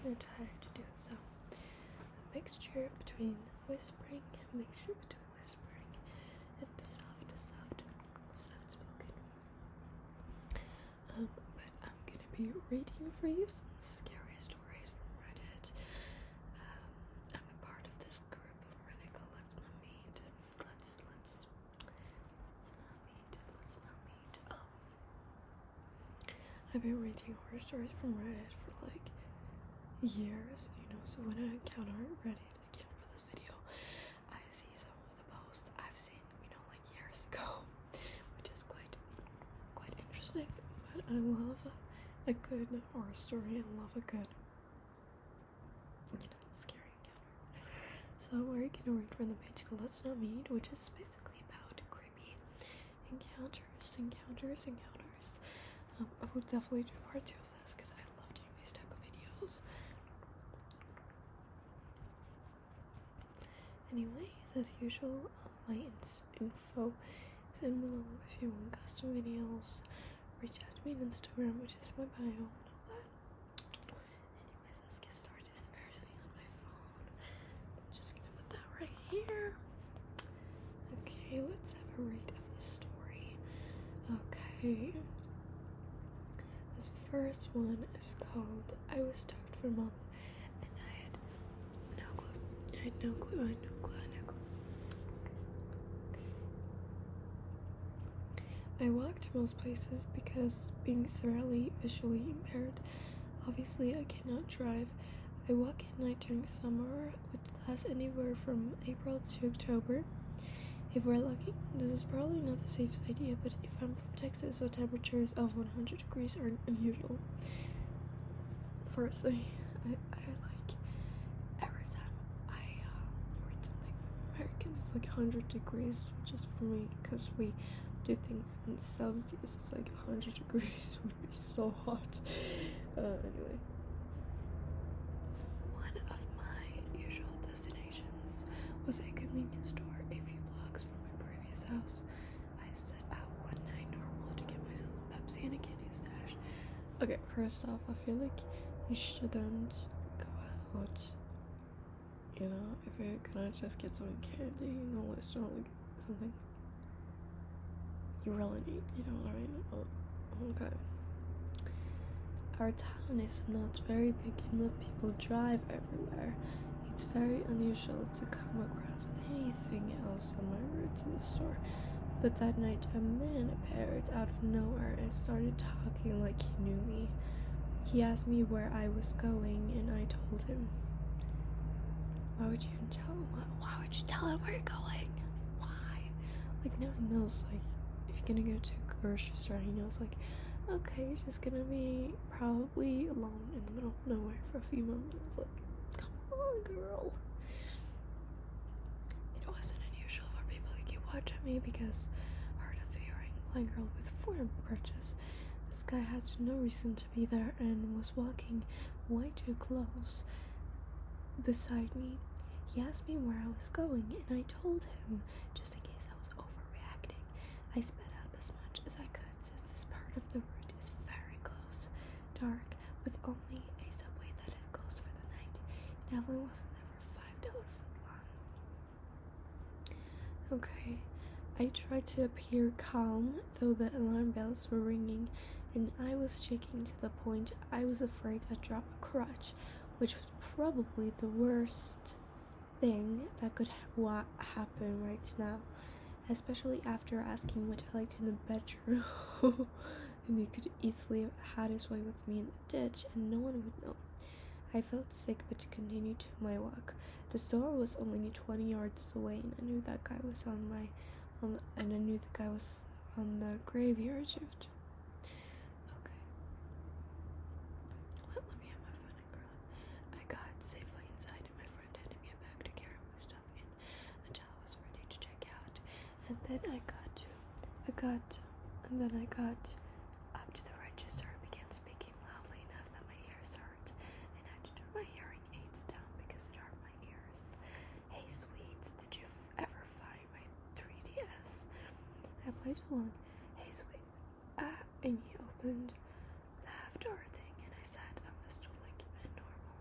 kind of tired to do so. A mixture between whispering and soft spoken. But I'm gonna be reading for you some scary stories from Reddit. I'm a part of this group of Reddit called Let's Not Meet. Let's not meet. I've been reading horror stories from Reddit for like years, so when I encounter Reddit again for this video, I see some of the posts I've seen, like years ago, which is quite interesting. But I love a good horror story and love a good, scary encounter. So we're gonna read from the page called Let's Not Meet, which is basically about creepy encounters. I will definitely do part 2 of this because I love doing these type of videos. Anyways, as usual, my info is in below if you want custom videos. Reach out to me on Instagram, which is my bio and all that. Anyways, let's get started early on my phone. I'm just gonna put that right here. Okay, let's have a read of the story. Okay. This first one is called I Was Stalked for a Month and I had no clue. Okay. I walk to most places because being severely visually impaired, obviously I cannot drive. I walk at night during summer, which lasts anywhere from April to October. If we're lucky, this is probably not the safest idea, but if I'm from Texas, so temperatures of 100 degrees are unusual. Firstly, I like every time I read something from Americans, it's like 100 degrees, which is for me, because we do things in Celsius, it's like 100 degrees would be so hot. Anyway. One of my usual destinations was a convenience store a few blocks from my previous house. I set out one night normal to get myself a Pepsi and a candy stash. Okay, first off, I feel like you shouldn't go out, if you're gonna just get some candy, it's not like something you really need, what I mean? Oh, okay. Our town is not very big and most people drive everywhere. It's very unusual to come across anything else on my route to the store. But that night a man appeared out of nowhere and started talking like he knew me. He asked me where I was going and I told him. Why would you tell him? Why would you tell him where you're going? Why? Like, no one knows, like, if you're gonna go to a grocery store, he knows, like, okay, you're just gonna be probably alone in the middle of nowhere for a few moments. Like, come on, girl. It wasn't unusual for people to keep watching me because hard of hearing blind girl with foreign purchase. This guy had no reason to be there and was walking way too close beside me. He asked me where I was going and I told him just in case I was overreacting. I sped up as much as I could since this part of the route is very close, dark, with only a subway that had closed for the night. It definitely wasn't ever $5 foot long. Okay, I tried to appear calm, though the alarm bells were ringing, and I was shaking to the point I was afraid I'd drop a crutch, which was probably the worst thing that could happen right now, especially after asking what I liked in the bedroom. And he could easily have had his way with me in the ditch and no one would know. I felt sick but continued to my walk. The store was only 20 yards away and I knew that guy was on the graveyard shift. Okay. Well, let me have my fun and girl. I got safely inside and my friend handed me a bag to carry my stuff in until I was ready to check out. And then I got up to the register and began speaking loudly enough that my ears hurt, and I had to turn my hearing aids down because it hurt my ears. Hey sweets, did you ever find my 3DS? I played along. Hey sweet, and he opened the half door thing, and I sat on the stool like a normal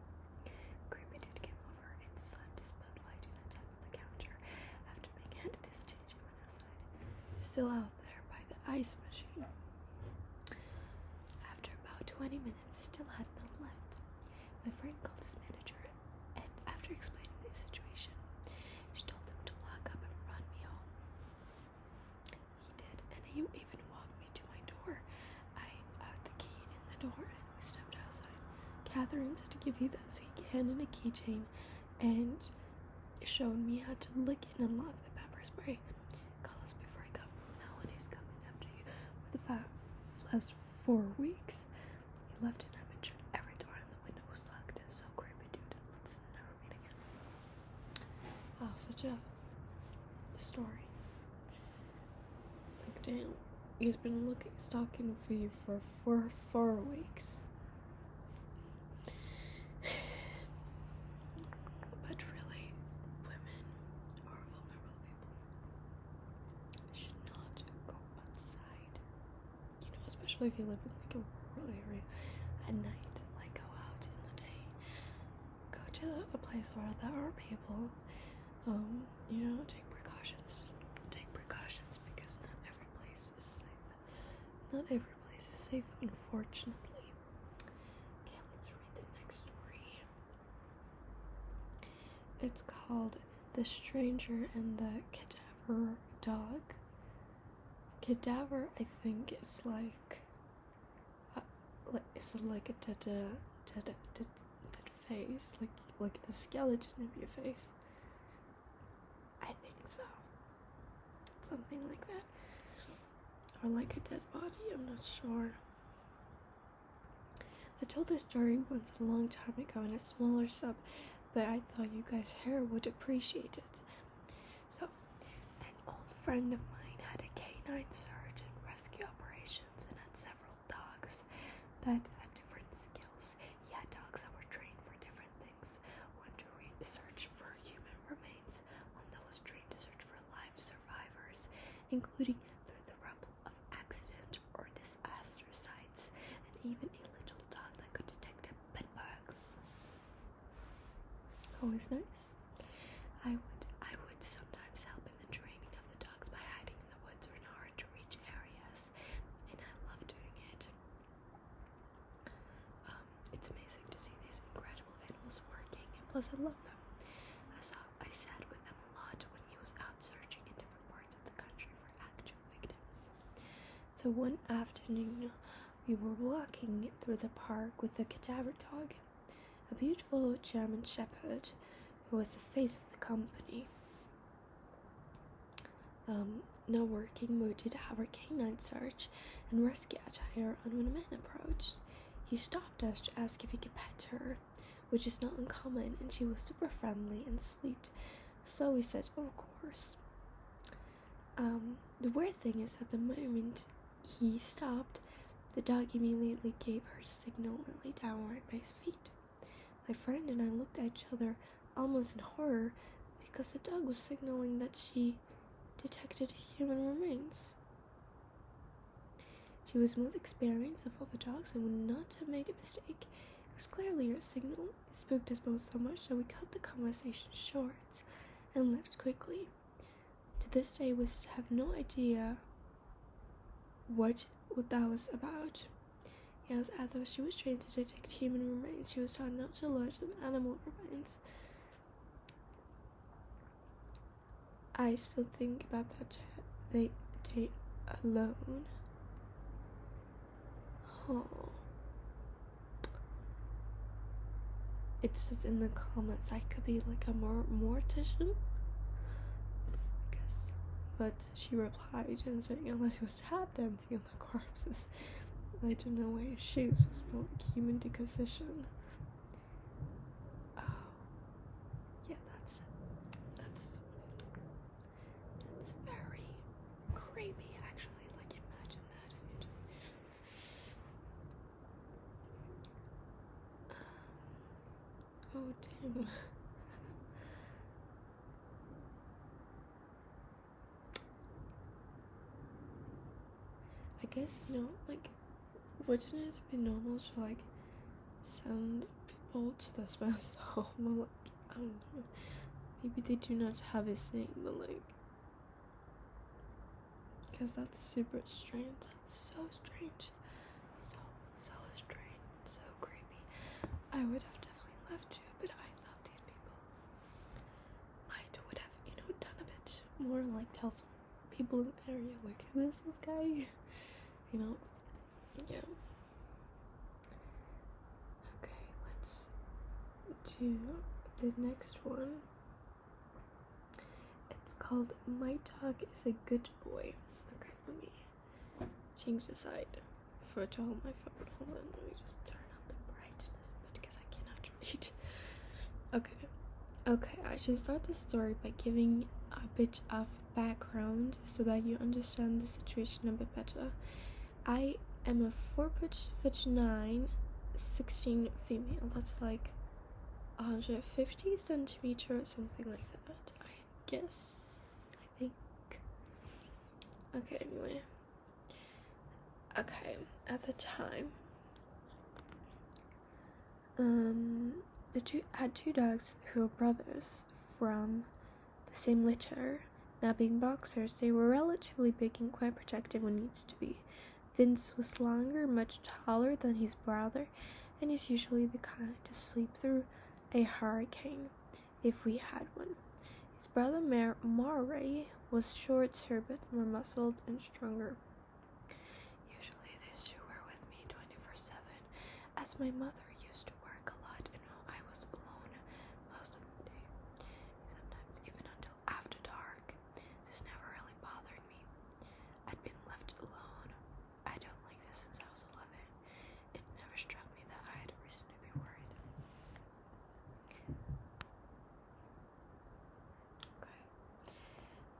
still out there by the ice machine. After about 20 minutes, still had none left. My friend called his manager, and after explaining the situation, she told him to lock up and run me home. He did, and he even walked me to my door. I had the key in the door, and we stepped outside. Catherine said to give you this. He handed a keychain and showed me how to lick and unlock the pepper spray. Call us before I come. Now when he's coming after you for the last 4 weeks. He left it. I've been shut. Every door and the window was locked. So creepy, dude. Let's never meet again. Wow, such a story. Like, damn. He's been stalking for you for 4 weeks. But really, women or vulnerable people should not go outside. You know, especially if you live in like a rural area at night. Like, go out in the day. Go to a place where there are people. You know, take precautions. Take precautions because not every place is safe. Not every place is safe, unfortunately. Okay, let's read the next story. It's called The Stranger and the Cadaver Dog. Cadaver, I think, is like it's like a dead face, like the skeleton of your face. I think so. Something like that. Or like a dead body, I'm not sure. I told this story once a long time ago in a smaller sub, but I thought you guys here would appreciate it. So, an old friend of mine had a canine search and rescue operations and had several dogs that had different skills. He had dogs that were trained for different things. One to search for human remains, one that was trained to search for live survivors, including through the rubble of accident or disaster sites, and even a little dog that could detect bed bugs. Always nice. I would sometimes help in the training of the dogs by hiding in the woods or in hard to reach areas, and I love doing it. It's amazing to see these incredible animals working, and plus I love them. I sat with them a lot when he was out searching in different parts of the country for actual victims. So one afternoon, we were walking through the park with the cadaver dog, a beautiful German shepherd who was the face of the company. Now working, we did our canine search and rescue attire, and when a man approached, he stopped us to ask if he could pet her, which is not uncommon, and she was super friendly and sweet, so we said, of course. The weird thing is that the moment he stopped, the dog immediately gave her signal and lay down right by his feet. My friend and I looked at each other almost in horror because the dog was signaling that she detected human remains. She was most experienced of all the dogs and would not have made a mistake. It was clearly a signal. It spooked us both so much that we cut the conversation short and left quickly. To this day, we have no idea what that was about. Yes, although she was trained to detect human remains, she was taught not to alert on animal remains. I still think about that day alone. Oh. It says in the comments I could be like a mortician, I guess. But she replied and said, unless he was tap dancing on the corpses. I don't know why his shoes was more like human decomposition. Oh. Yeah, that's very creepy, actually. Like, imagine that, and you just oh damn. I guess, like, wouldn't it be normal to like send people to this man's home? Well, like, I don't know. Maybe they do not have his name, but like, because that's super strange. That's so strange. So strange. So creepy. I would have definitely left too, but I thought these people would have, done a bit more, like tell some people in the area, like, who is this guy? Yeah. Okay, let's do the next one. It's called My Dog is a Good Boy. Okay, let me change the side to hold my phone. Hold on, let me just turn on the brightness a bit because I cannot read. Okay, I should start the story by giving a bit of background so that you understand the situation a bit better. I am a 4'9", 16 female. That's like 150 centimeters, something like that, I think. Okay, anyway. Okay, at the time, had two dogs who were brothers from the same litter. Now being boxers, they were relatively big and quite protective when needs to be. Vince was longer, much taller than his brother, and is usually the kind to sleep through a hurricane, if we had one. His brother Maury was shorter but more muscled and stronger. Usually these two were with me 24/7, as my mother used to work a lot and I was alone most of the day, sometimes even until after dark. This never really bothered me. I'd been left alone. I don't like this since I was 11. It never struck me that I had a reason to be worried. Okay.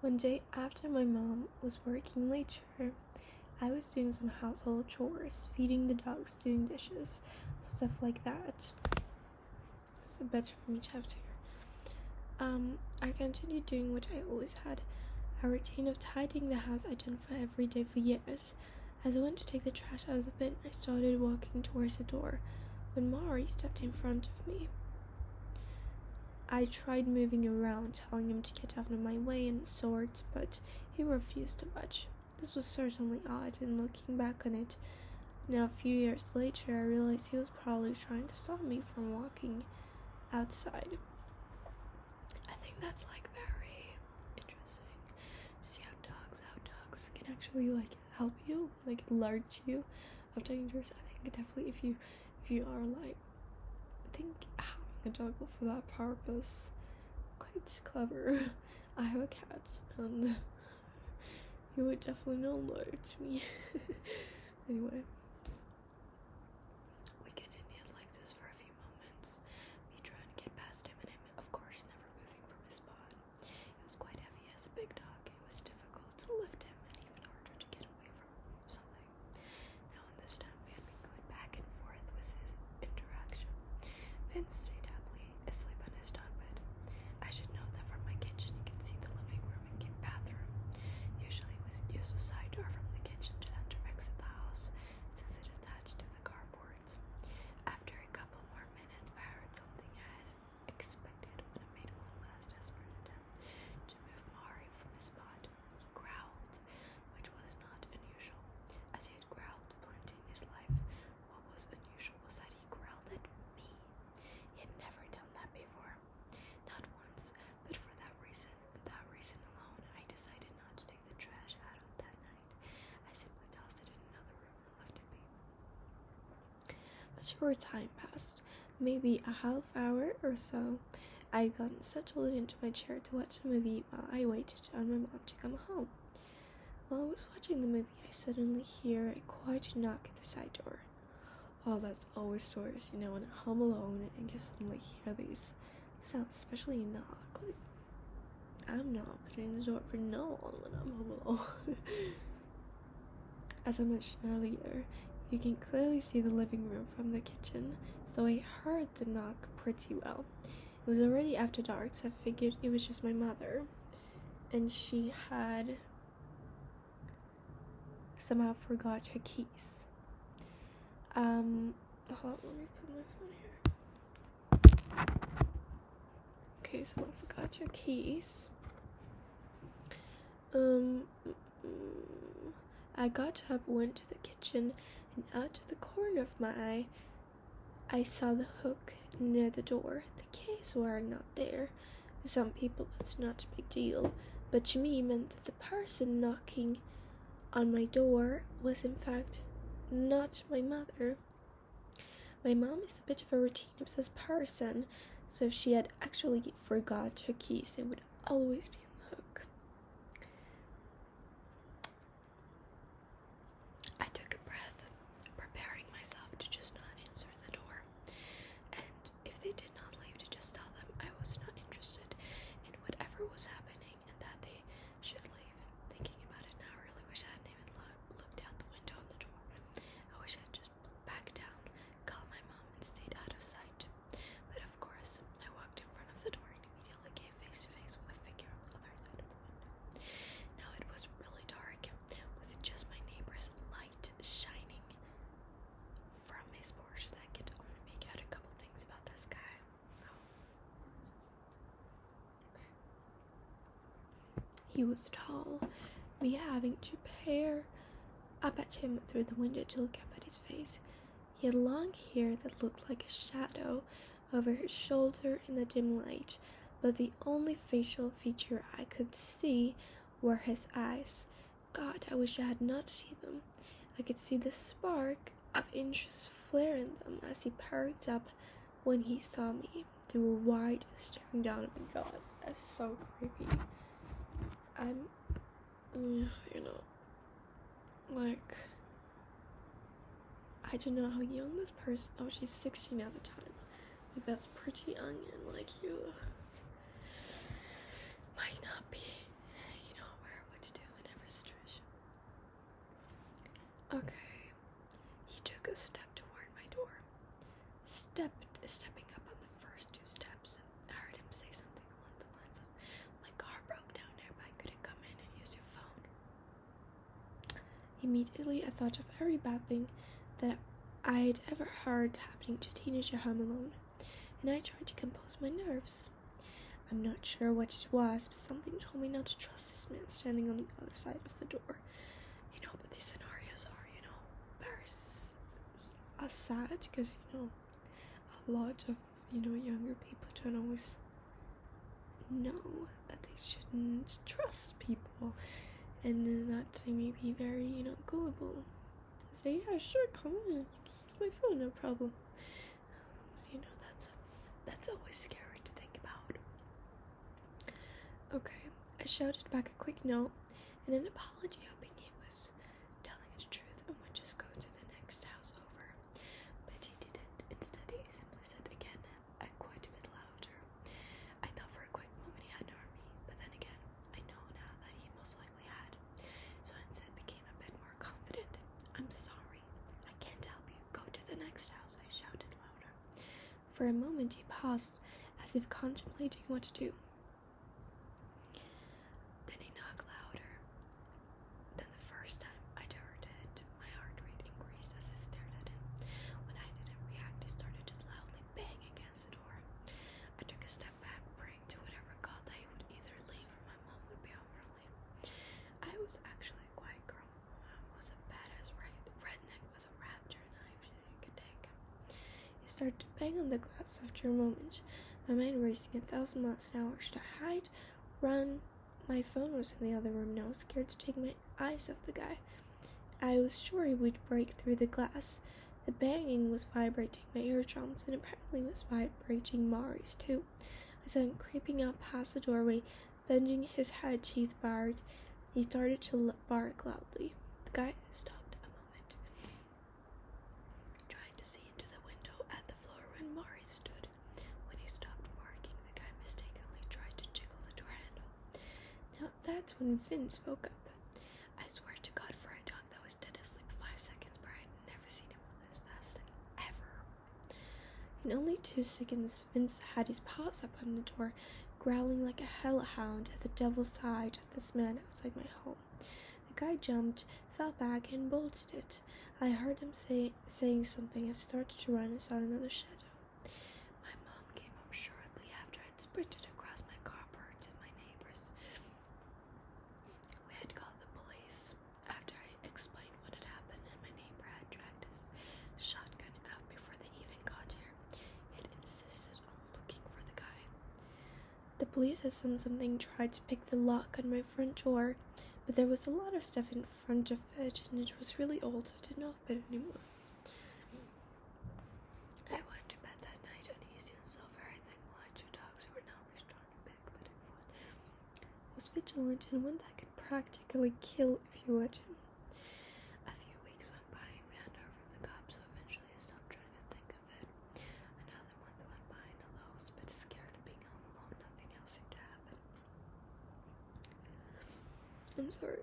One day after my mom was working later, I was doing some household chores, feeding the dogs, doing dishes, stuff like that. It's better for me to have to hear. I continued doing what I always had, a routine of tidying the house I'd done for every day for years. As I went to take the trash out of the bin, I started walking towards the door when Maury stepped in front of me. I tried moving around, telling him to get out of my way and sorts, but he refused to budge. This was certainly odd, and looking back on it, now a few years later, I realized he was probably trying to stop me from walking outside. I think that's like very interesting to see how dogs can actually like help you, like alert you of dangers. I think definitely if you are like, I think having a dog for that purpose quite clever. I have a cat and he would definitely not alert me. Anyway, we continued like this for a few moments, me trying to get past him and him, of course, never moving from his spot. He was quite heavy as a big dog. It was difficult to lift him and even harder to get away from something. Now in this time, we had been going back and forth with his interaction. Vince stayed happily asleep on his dog bed. I should note that from my kitchen you can see the living room and bathroom. Usually we use the side door from the kitchen to enter or exit the house, since it attached to the carports. After a couple more minutes, I heard something I hadn't expected when I made one last desperate attempt to move Maury from his spot. He growled, which was not unusual, as he had growled plenty in his life. What was unusual was that he growled at me. He had never done that before. Not once, but for that reason, and that reason alone, I decided not to take the trash out of that night. I simply tossed it in another room and left it be. A short time passed, maybe a half hour or so. I had gotten settled into my chair to watch the movie while I waited on my mom to come home. While I was watching the movie, I suddenly hear a quiet knock at the side door. Oh, that's always stories, when I'm home alone and you suddenly hear these sounds, especially a knock. Like, I'm not opening the door for no one when I'm home alone. As I mentioned earlier, you can clearly see the living room from the kitchen, so I heard the knock pretty well. It was already after dark, so I figured it was just my mother, and she had somehow forgot her keys. Hold on, let me put my phone here. Okay, so I forgot your keys. I got up, went to the kitchen, and out of the corner of my eye, I saw the hook near the door. The keys were not there. To some people, that's not a big deal, but to me, it meant that the person knocking on my door was in fact not my mother. My mom is a bit of a routine-obsessed person, so if she had actually forgot her keys, it would always be on the hook. I took a breath, preparing myself to just not answer the door, and if they did not leave, to just tell them I was not interested in whatever was happening and that they should leave. Thinking about it now, I really wish I hadn't even looked out the window on the door. I wish I had just backed down, called my mom, and stayed out of sight. But of course, I walked in front of the door and immediately came face to face with a figure on the other side of the window. Now it was really dark, with just my neighbor's light shining from his porch that could only make out a couple things about this guy. He was tall, me having to peer up at him through the window to look up at his face. He had long hair that looked like a shadow over his shoulder in the dim light, but the only facial feature I could see were his eyes. God, I wish I had not seen them. I could see the spark of interest flare in them as he perked up when he saw me. They were wide, staring down at me. God, that's so creepy. I don't know how young this person, she's 16 at the time. Like, that's pretty young, and like, you might not be, aware of what to do in every situation. Okay, he took a step toward my door. Stepping up on the first two steps, I heard him say something along the lines of, "My car broke down nearby, could it come in and use your phone?" Immediately, I thought of every bad thing that I'd ever heard happening to a teenager home alone, and I tried to compose my nerves. I'm not sure what it was, but something told me not to trust this man standing on the other side of the door. But these scenarios are, very sad, because, a lot of, younger people don't always know that they shouldn't trust people, and that they may be very, gullible. Say, yeah, sure, come in, you can use my phone, no problem. So, that's always scary to think about. Okay, I shouted back a quick no and an apology, hoping he was telling the truth and would just go to the next house over. But he didn't. Instead, he simply said again, quite a bit louder. I thought for a quick moment he hadn't heard me, but then again, I know now that he most likely had. So I instead became a bit more confident. "I'm sorry, I can't help you. Go to the next house," I shouted louder. For a moment he paused, as if contemplating what to do. Then he knocked louder than the first time I'd heard it. My heart rate increased as I stared at him. When I didn't react, he started to loudly bang against the door. I took a step back, praying to whatever God that he would either leave or my mom would be home early. I was actually a quiet girl. My mom was a badass redneck with a raptor knife she could take. He started to bang on the glass after a moment, my mind racing 1,000 miles an hour. Should I hide? Run? My phone was in the other room now, scared to take my eyes off the guy. I was sure he would break through the glass. The banging was vibrating my eardrums, and apparently was vibrating Mari's too. I saw him creeping up past the doorway, bending his head, teeth bared. He started to bark loudly. The guy stopped a moment, trying to see into the window at the floor where Mari stood. When he stopped barking, the guy mistakenly tried to jiggle the door handle. Now that's when Vince woke up. I swear to God, for a dog that was dead asleep 5 seconds prior, I'd never seen him move this fast, ever. In only 2 seconds, Vince had his paws up on the door, growling like a hellhound at the devil's side of this man outside my home. The guy jumped, fell back, and bolted it. I heard him saying something. I started to run and saw another shadow. My mom came home shortly after I'd sprinted across my carport to my neighbor's. We had called the police. police said something tried to pick the lock on my front door, but there was a lot of stuff in front of it, and it was really old, so it did not fit anymore. I went to bed that night uneasy and silver. I think one two dogs who were not only strong and big, but if one was vigilant and one that could practically kill if you let him. A few weeks went by and we had heard from the cops, so eventually I stopped trying to think of it. Another month went by and although I was a bit scared of being home alone, nothing else seemed to happen. I'm sorry,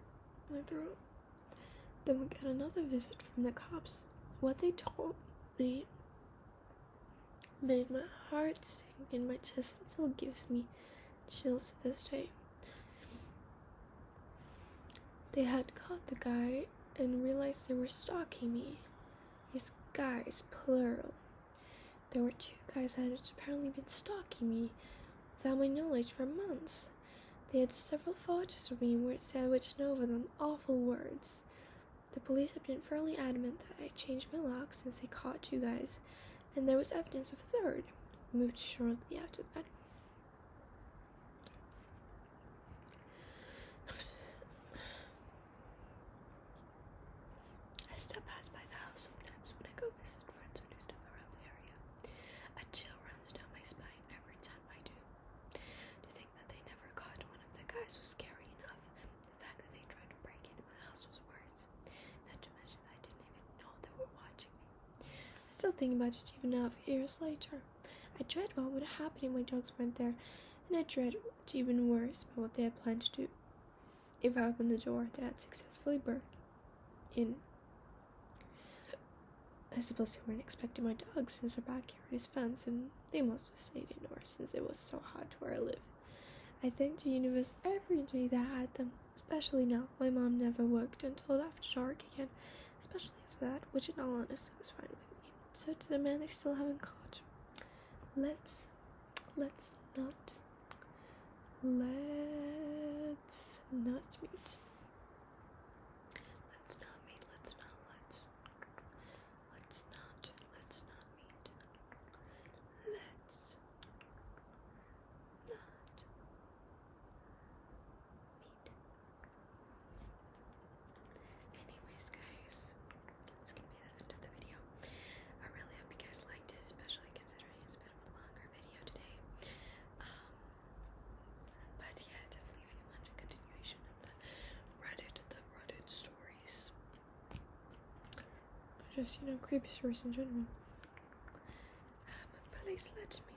my throat. Then we got another visit from the cops. What they told me made my heart sink in my chest and still gives me chills to this day. They had caught the guy and realized they were stalking me. These guys, plural. There were 2 guys that had apparently been stalking me without my knowledge for months. They had several photos of me where it said written over them awful words. The police had been fairly adamant that I changed my lock since they caught 2 guys, and there was evidence of a third, who moved shortly after that. I still pass by the house sometimes when I go visit friends or do stuff around the area. A chill runs down my spine every time I do. To think that they never caught one of the guys was scary enough. The fact that they tried to break into my house was worse. Not to mention that I didn't even know they were watching me. I still think about it even now, years later. I dread what would happen if my dogs went there, and I dread what's even worse about what they had planned to do. If I opened the door, they had successfully burst in. I suppose they weren't expecting my dogs since their backyard is fenced, and they mostly stayed indoors since it was so hot where I live. I thank the universe every day that I had them, especially now. My mom never worked until after dark again, especially after that, which in all honesty was fine with me. So to the man they still haven't caught, let's not meet. Anyways, guys, that's gonna be the end of the video. I really hope you guys liked it, especially considering it's a bit of a longer video today. But yeah, definitely if you want a continuation of the Reddit stories. Or just, creepy stories in general. Please let me